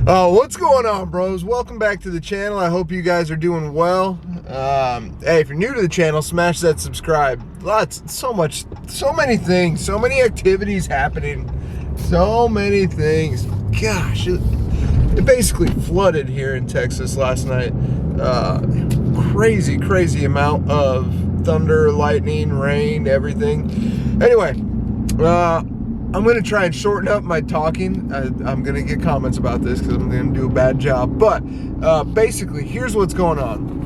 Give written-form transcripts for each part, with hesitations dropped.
What's going on, bros? Welcome back to the channel. I hope you guys are doing well. Hey, if you're new to the channel, smash that subscribe. So many things, so many activities happening, so many things. Gosh, it basically flooded here in Texas last night. Crazy amount of thunder, lightning, rain, everything. Anyway, I'm going to try and shorten up my talking. I'm going to get comments about this because I'm going to do a bad job. But basically, here's what's going on.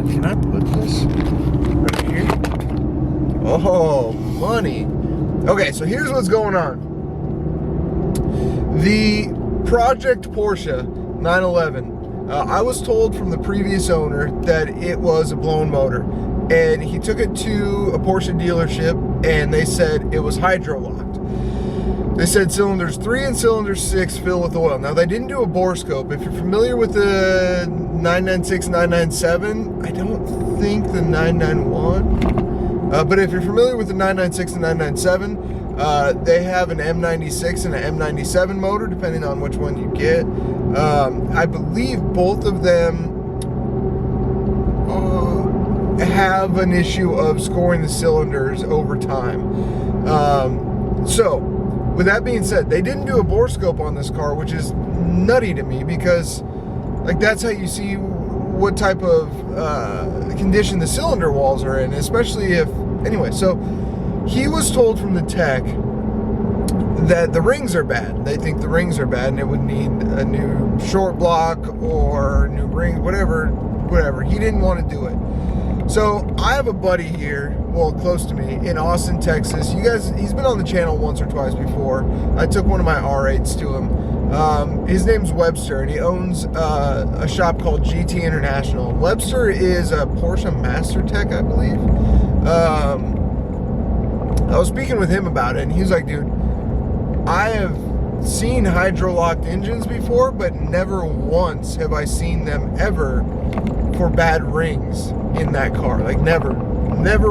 Can I put this right here? Oh, money. Okay, so here's what's going on. The Project Porsche 911. I was told from the previous owner that it was a blown motor. And he took it to a Porsche dealership and they said it was hydro locked. They said cylinders 3 and cylinder 6 fill with oil. Now they didn't do a bore scope. If you're familiar with the 996, 997, I don't think the 991, but if you're familiar with the 996 and 997, they have an M96 and an M97 motor, depending on which one you get. I believe both of them have an issue of scoring the cylinders over time. So with that being said, they didn't do a bore scope on this car, which is nutty to me because like that's how you see what type of condition the cylinder walls are in, especially if anyway. So he was told from the tech that the rings are bad. They think the rings are bad and it would need a new short block or new ring, whatever. He didn't want to do it. So I have a buddy here, well, close to me, in Austin, Texas. You guys, he's been on the channel once or twice before. I took one of my R8s to him. His name's Webster, and he owns a shop called GT International. Webster is a Porsche Master Tech, I believe. I was speaking with him about it, and he was like, dude, I have seen hydro-locked engines before, but never once have I seen them ever for bad rings in that car. Like never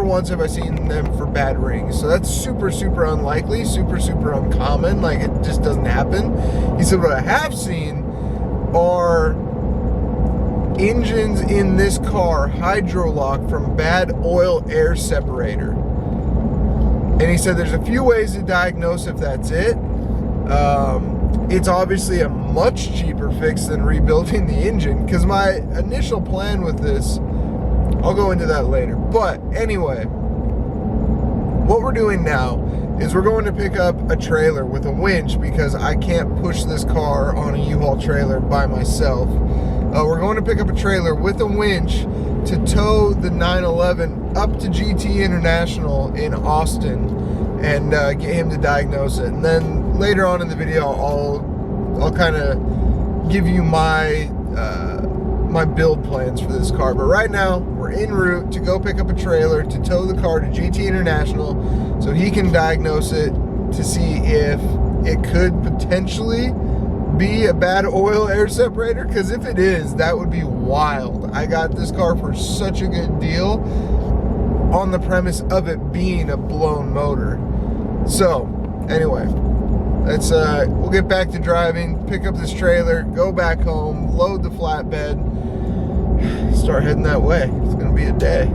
once have I seen them for bad rings. So that's super unlikely, super uncommon. Like it just doesn't happen. He said what I have seen are engines in this car hydro-locked from bad oil air separator. And he said there's a few ways to diagnose if that's it. It's obviously a much cheaper fix than rebuilding the engine, because my initial plan with this, I'll go into that later. But anyway, what we're doing now is we're going to pick up a trailer with a winch because I can't push this car on a U-Haul trailer by myself. We're going to pick up a trailer with a winch to tow the 911 up to GT International in Austin and get him to diagnose it. And then later on in the video, I'll kind of give you my my build plans for this car. But right now, we're en route to go pick up a trailer to tow the car to GT International so he can diagnose it to see if it could potentially be a bad oil air separator. Because if it is, that would be wild. I got this car for such a good deal on the premise of it being a blown motor. So anyway, we'll get back to driving, pick up this trailer, go back home, load the flatbed, start heading that way. It's gonna be a day.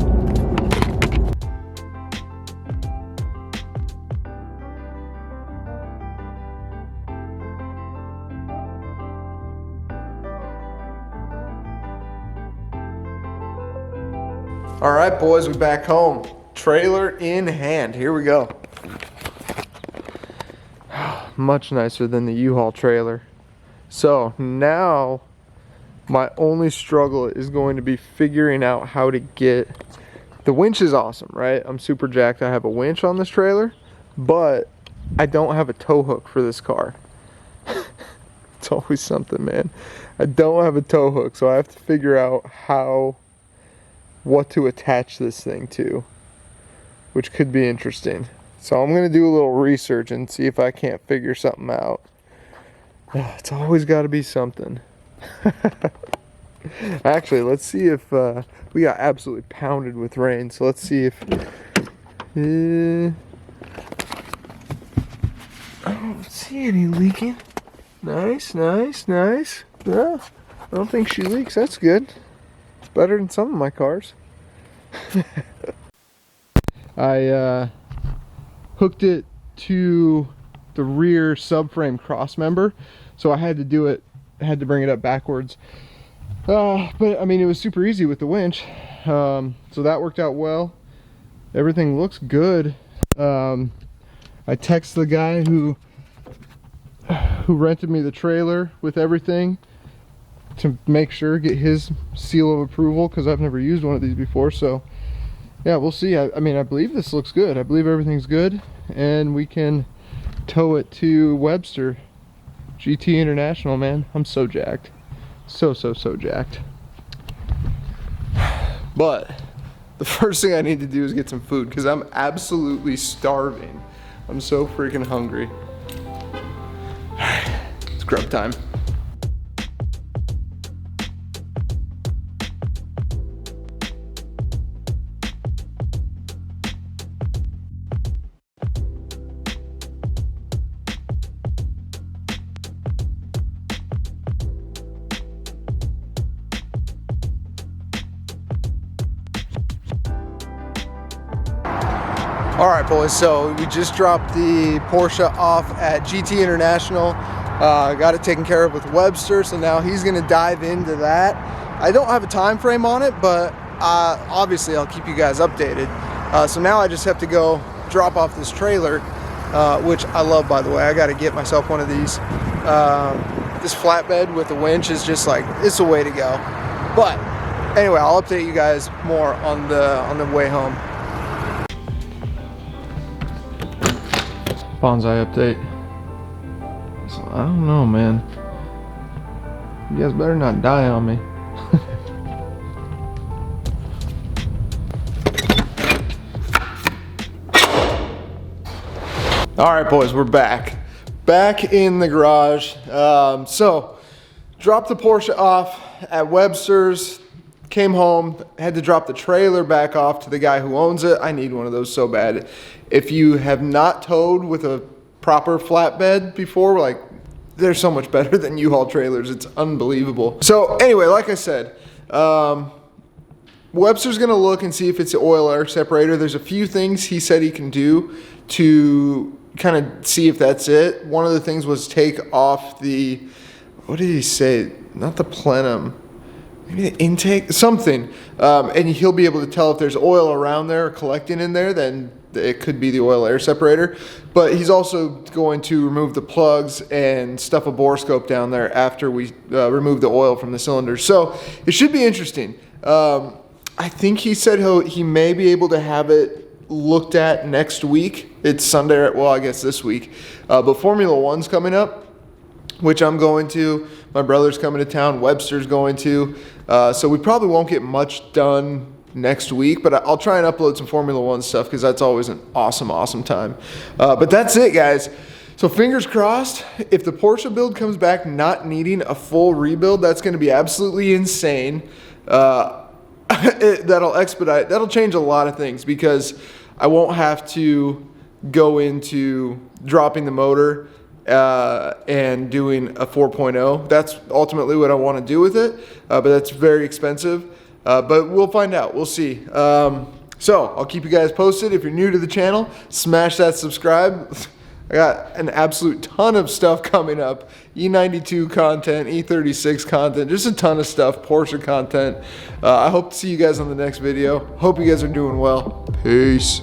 All right, boys, we're back home. Trailer in hand. Here we go. Much nicer than the U-Haul trailer. So now my only struggle is going to be figuring out how to get the winch. Is awesome, right? I'm super jacked. I have a winch on this trailer, but I don't have a tow hook for this car. It's always something, man. I don't have a tow hook, so I have to figure out what to attach this thing to, which could be interesting. So I'm going to do a little research and see if I can't figure something out. It's always got to be something. Actually, let's see if we got absolutely pounded with rain. So let's see if I don't see any leaking. Nice, nice, nice. Yeah, I don't think she leaks. That's good. It's better than some of my cars. I hooked it to the rear subframe cross member, so I had to do it. I had to bring it up backwards. But I mean, it was super easy with the winch, so that worked out well. Everything looks good. I texted the guy who rented me the trailer with everything to make sure, get his seal of approval, because I've never used one of these before. So yeah, we'll see. I mean, I believe this looks good. I believe everything's good, and we can tow it to Webster GT International. Man, I'm so jacked. So jacked. But the first thing I need to do is get some food, because I'm absolutely starving. I'm so freaking hungry. Alright, it's grub time. All right, boys, so we just dropped the Porsche off at GT International. Got it taken care of with Webster, so now he's gonna dive into that. I don't have a time frame on it, but obviously I'll keep you guys updated. So now I just have to go drop off this trailer, which I love, by the way. I gotta get myself one of these. This flatbed with the winch is just like, it's the way to go. But anyway, I'll update you guys more on the way home. Bonsai update. So, I don't know, man. You guys better not die on me. All right, boys, we're back in the garage. So dropped the Porsche off at Webster's, came home, had to drop the trailer back off to the guy who owns it. I need one of those so bad. If you have not towed with a proper flatbed before, like, they're so much better than U-Haul trailers. It's unbelievable. So anyway, like I said, Webster's gonna look and see if it's the oil air separator. There's a few things he said he can do to kind of see if that's it. One of the things was take off the, what did he say? Not the plenum, maybe the intake, something. And he'll be able to tell if there's oil around there or collecting in there, then it could be the oil air separator. But he's also going to remove the plugs and stuff a borescope down there after we remove the oil from the cylinders. So it should be interesting. I think he said he may be able to have it looked at next week. It's Sunday, well, I guess this week. But Formula One's coming up, which I'm going to. My brother's coming to town. Webster's going to. So we probably won't get much done next week, but I'll try and upload some Formula One stuff, because that's always an awesome time. But that's it, guys. So fingers crossed, if the Porsche build comes back not needing a full rebuild, that's going to be absolutely insane. That'll change a lot of things, because I won't have to go into dropping the motor and doing a 4.0. That's ultimately what I want to do with it, but that's very expensive. But we'll find out. We'll see. So I'll keep you guys posted. If you're new to the channel, smash that subscribe. I got an absolute ton of stuff coming up. E92 content, E36 content, just a ton of stuff, Porsche content. I hope to see you guys on the next video. Hope you guys are doing well. Peace.